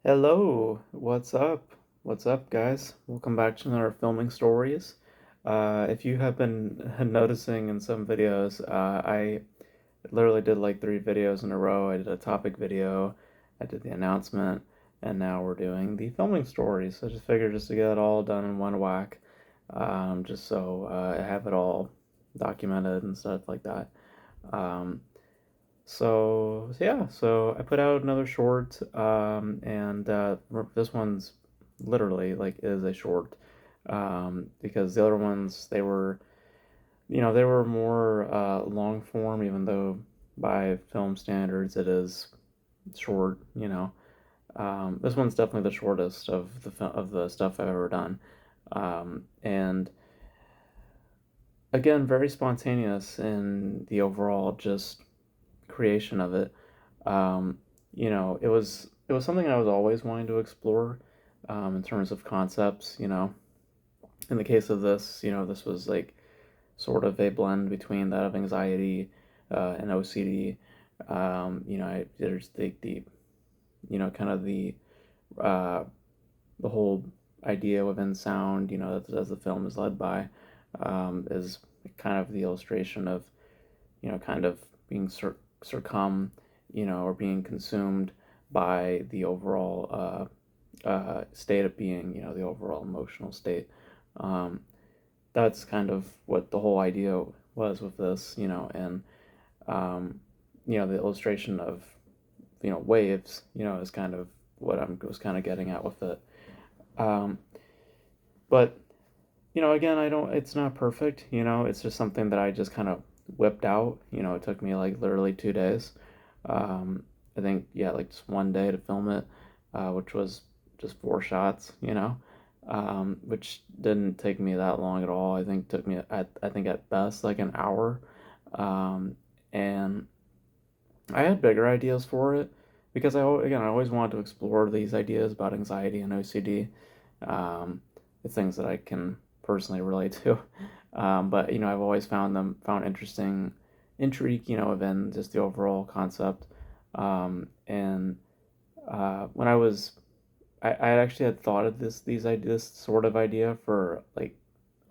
Hello, what's up? What's up, guys? Welcome back to another Filming Stories. If you have been noticing in some videos, I literally did like three videos in a row. I did a topic video, I did the announcement, and now we're doing the Filming Stories. So I just figured just to get it all done in one whack, just so I have it all documented and stuff like that. Um, so I put out another short, and this one's literally like is a short, because the other ones they were more long form, even though by film standards it is short. This one's definitely the shortest of the stuff I've ever done, and again, very spontaneous in the overall just creation of it. Um, it was something I was always wanting to explore, in terms of concepts. In the case of this, this was like sort of a blend between that of anxiety and OCD. There's the kind of uh, the whole idea within sound, as the film is led by, is kind of the illustration of kind of being succumb, or being consumed by the overall state of being, the overall emotional state. Um, that's kind of what the whole idea was with this, and um, the illustration of waves, is kind of what I was kind of getting at with it. Um, but again, I don't. It's not perfect. It's just something that I just kind of whipped out. It took me like literally 2 days. Um, I think yeah, like just one day to film it, which was just four shots. Which didn't take me that long at all. I think took me I think at best like an hour. Um, and I had bigger ideas for it because I always wanted to explore these ideas about anxiety and OCD, the things that I can personally relate to. But I've always found interesting intrigue, within just the overall concept. And when I actually had thought of this sort of idea for like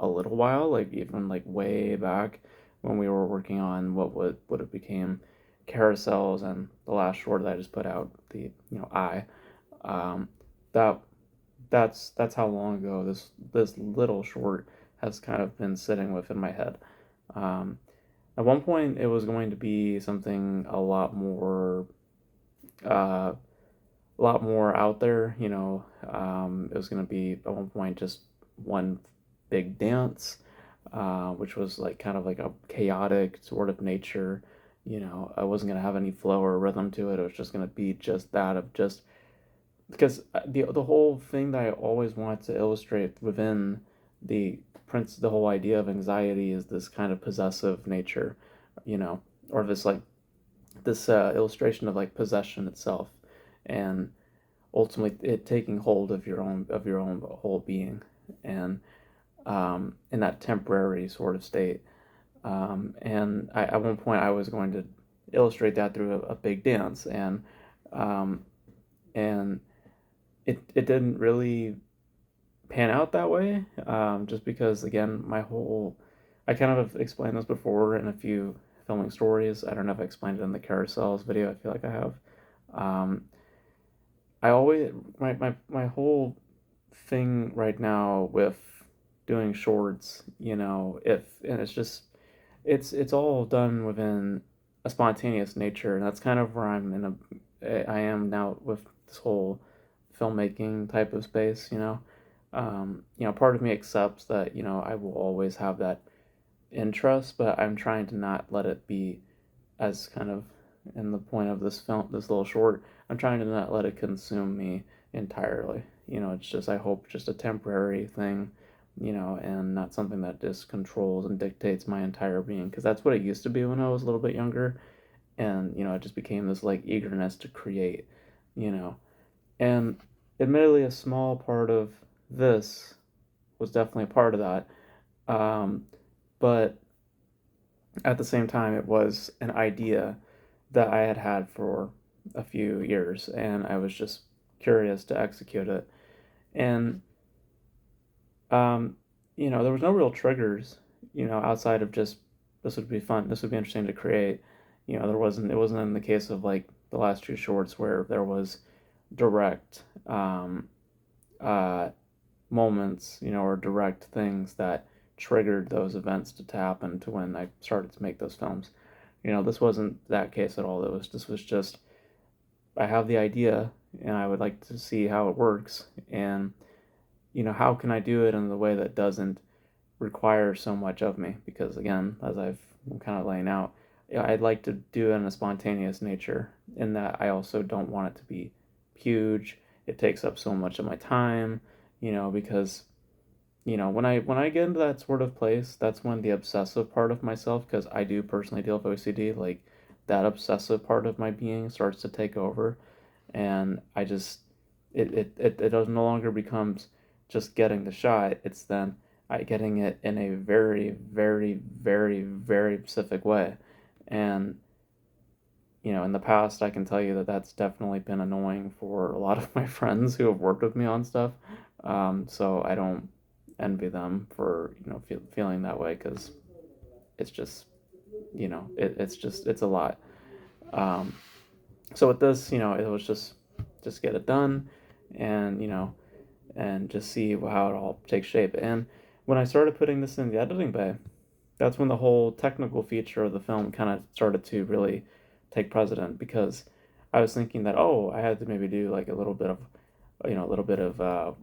a little while, like even like way back when we were working on what it became carousels and the last short that I just put out, the I um, that that's how long ago this little short has kind of been sitting within my head. Um, at one point, it was going to be something uh, a lot more out there. It was going to be at one point just one big dance, which was like kind of like a chaotic sort of nature. I wasn't going to have any flow or rhythm to it. It was just going to be just that of just because the whole thing that I always want to illustrate within the whole idea of anxiety is this kind of possessive nature, or this illustration of like possession itself, and ultimately it taking hold of your own whole being, and in that temporary sort of state. And at one point I was going to illustrate that through a big dance, um, and it didn't really pan out that way, just because again I kind of explained this before in a few filming stories. I don't know if I explained it in the carousels video. I feel like I have. um, I always my whole thing right now with doing shorts, if and it's just it's all done within a spontaneous nature, and that's kind of where I am now with this whole filmmaking type of space. Part of me accepts that I will always have that interest, but I'm trying to not let it be as kind of in the point of this little short. I'm trying to not let it consume me entirely. It's just I hope just a temporary thing, and not something that just controls and dictates my entire being. Because that's what it used to be when I was a little bit younger, and it just became this like eagerness to create, you know. And admittedly, a small part of this was definitely a part of that, um, but at the same time, it was an idea that I had had for a few years, and I was just curious to execute it. And um, there was no real triggers, outside of just this would be fun, this would be interesting to create. It wasn't in the case of like the last two shorts where there was direct uh, moments, or direct things that triggered those events to happen to when I started to make those films. This wasn't that case at all. This was just I have the idea and I would like to see how it works, and how can I do it in a way that doesn't require so much of me, because again, as I'm kind of laying out, I'd like to do it in a spontaneous nature, in that I also don't want it to be huge. It takes up so much of my time, because when I get into that sort of place, that's when the obsessive part of myself, because I do personally deal with OCD, like that obsessive part of my being starts to take over, and I just it does no longer becomes just getting the shot. It's then I getting it in a very, very, very, very specific way. And in the past, I can tell you that that's definitely been annoying for a lot of my friends who have worked with me on stuff. So I don't envy them for feeling that way, because it's just it's a lot. Um, so with this, it was just get it done, and and just see how it all takes shape. And when I started putting this in the editing bay, that's when the whole technical feature of the film kind of started to really take precedent, because I was thinking that, oh, I had to maybe do like a little bit of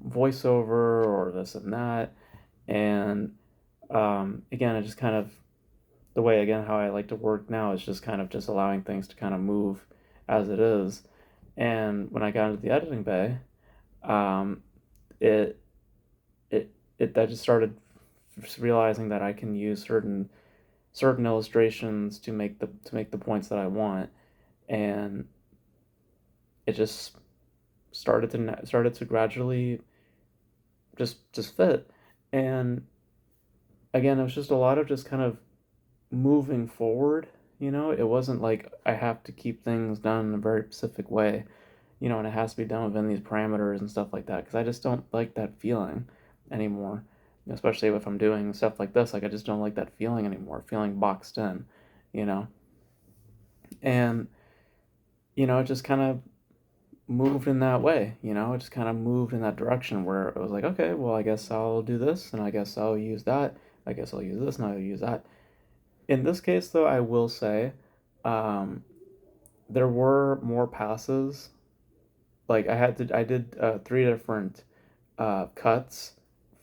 voiceover or this and that. And again, it just kind of the way, again, how I like to work now is just kind of just allowing things to kind of move as it is. And when I got into the editing bay, um, it I just started realizing that I can use certain illustrations to make the points that I want, and it just started to gradually just fit. And again, it was just a lot of just kind of moving forward. It wasn't like I have to keep things done in a very specific way, and it has to be done within these parameters and stuff like that, because I just don't like that feeling anymore. Especially if I'm doing stuff like this, like I just don't like that feeling anymore, feeling boxed in, you know. And it just kind of moved in that way, it just kind of moved in that direction where it was like, okay, well, I guess I'll do this, and I guess I'll use that. I guess I'll use this, and I'll use that. In this case, though, I will say, um, there were more passes. Like I did three different cuts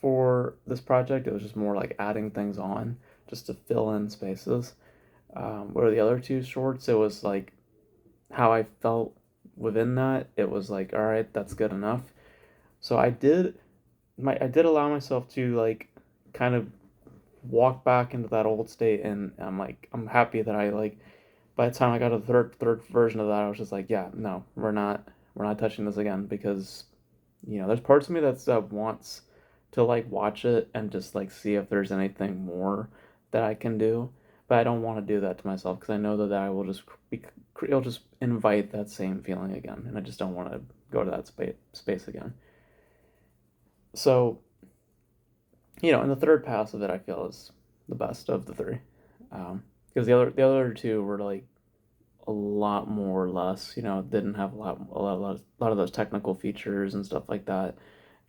for this project. It was just more like adding things on just to fill in spaces. Where the other two shorts, it was like how I felt within that. It was like, all right, that's good enough. So I did allow myself to like kind of walk back into that old state, and I'm happy that I like by the time I got to the third version of that, I was just like, yeah, no, we're not touching this again, because there's parts of me that wants to like watch it and just like see if there's anything more that I can do, but I don't want to do that to myself, because I know that I will just be it'll just invite that same feeling again, and I just don't want to go to that space again. So and the third pass of it I feel is the best of the three, because the other two were like a lot more or less, didn't have a lot of those technical features and stuff like that.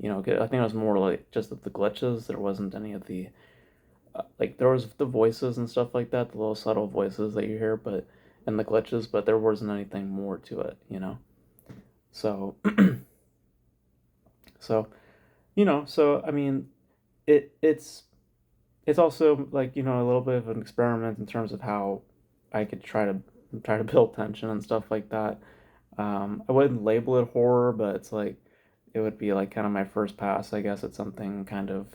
I think it was more like just the glitches. There wasn't any of the like there was the voices and stuff like that, the little subtle voices that you hear, but and the glitches, but there wasn't anything more to it. So so so I mean, it's also like a little bit of an experiment in terms of how I could try to build tension and stuff like that. I wouldn't label it horror, but it's like it would be like kind of my first pass, I guess. It's something kind of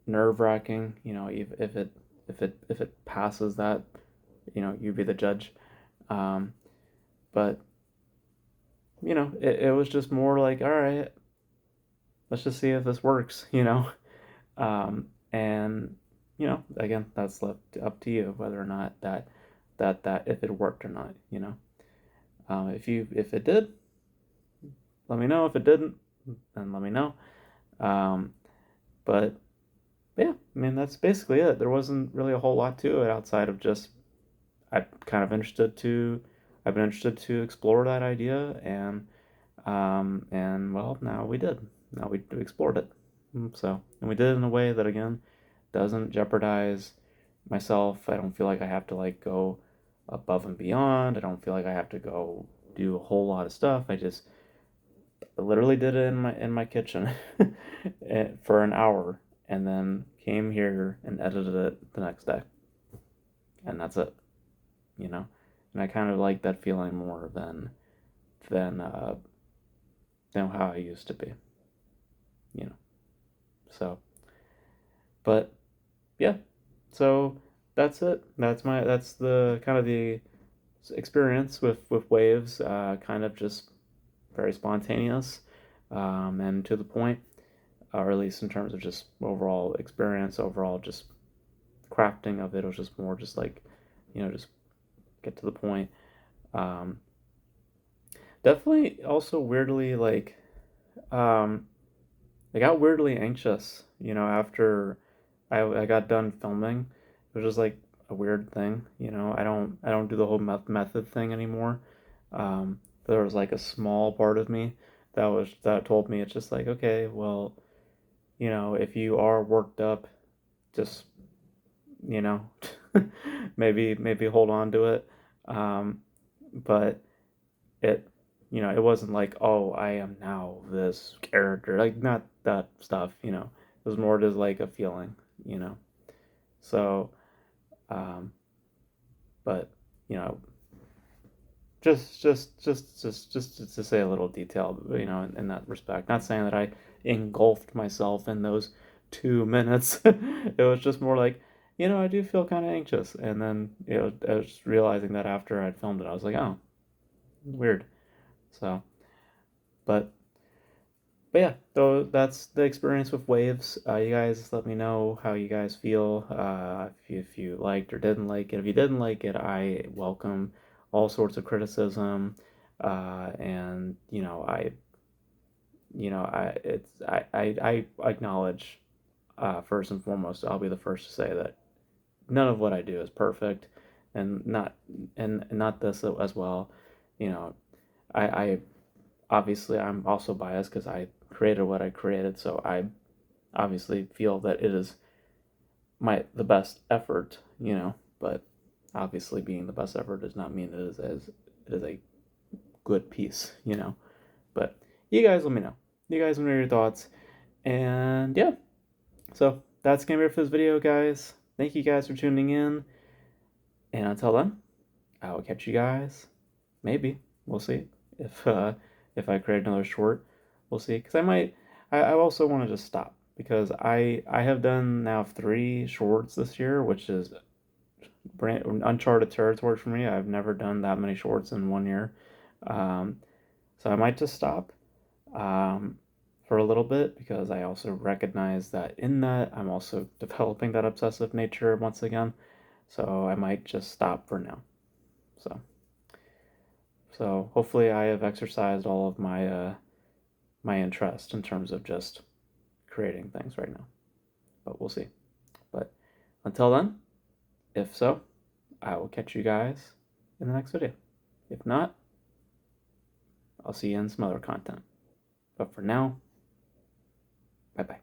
nerve wracking. If it passes that, you be the judge. Um, but it was just more like, all right, let's just see if this works. And again, that's left up to you whether or not that if it worked or not. If it did, let me know. If it didn't, then let me know. Um, but yeah, I mean, that's basically it. There wasn't really a whole lot to it outside of just I kind of interested to I've been interested to explore that idea, and well, now we did. Now we explored it. And we did it in a way that again doesn't jeopardize myself. I don't feel like I have to like go above and beyond. I don't feel like I have to go do a whole lot of stuff. I just literally did it in my kitchen for an hour, and then came here and edited it the next day, and that's it. You know, and I kind of like that feeling more than than how I used to be. You know, so but yeah, so that's it. That's the kind of the experience with waves. Kind of just very spontaneous, and to the point, or at least in terms of just overall experience, overall just crafting of it. It was just more just like, just get to the point. Um, Definitely also weirdly um, I got weirdly anxious, after I got done filming. It was just like a weird thing, I don't do the whole method thing anymore. There was like a small part of me that told me it's just like, okay, well, if you are worked up, just, you know, maybe hold on to it. But it, it wasn't like, oh, I am now this character, like not that stuff. It was more just like a feeling, you know. So, um, but you know, just to say a little detail, in that respect. Not saying that I engulfed myself in those 2 minutes. It was just more like, I do feel kind of anxious, and then I was realizing that after I'd filmed it, I was like, oh, weird. So, but yeah, though that's the experience with waves. You guys let me know how you guys feel. If you liked or didn't like it. If you didn't like it, I welcome all sorts of criticism. And I acknowledge, first and foremost, I'll be the first to say that none of what I do is perfect, and not this as well. You know, I obviously I'm also biased because I created what I created, so I obviously feel that it is the best effort, but obviously being the best effort does not mean it is a good piece, But you guys let me know. You guys let me know your thoughts. And yeah, so that's gonna be it for this video, guys. Thank you guys for tuning in. And until then, I will catch you guys. Maybe. We'll see. If I create another short, we'll see. Because I might. I also want to just stop because I have done now 3 shorts this year, which is uncharted territory for me. I've never done that many shorts in 1 year. Um, so I might just stop, um, for a little bit because I also recognize that in that I'm also developing that obsessive nature once again. So I might just stop for now. So hopefully I have exercised all of my interest in terms of just creating things right now. But we'll see. But until then, if so, I will catch you guys in the next video. If not, I'll see you in some other content. But for now, bye bye.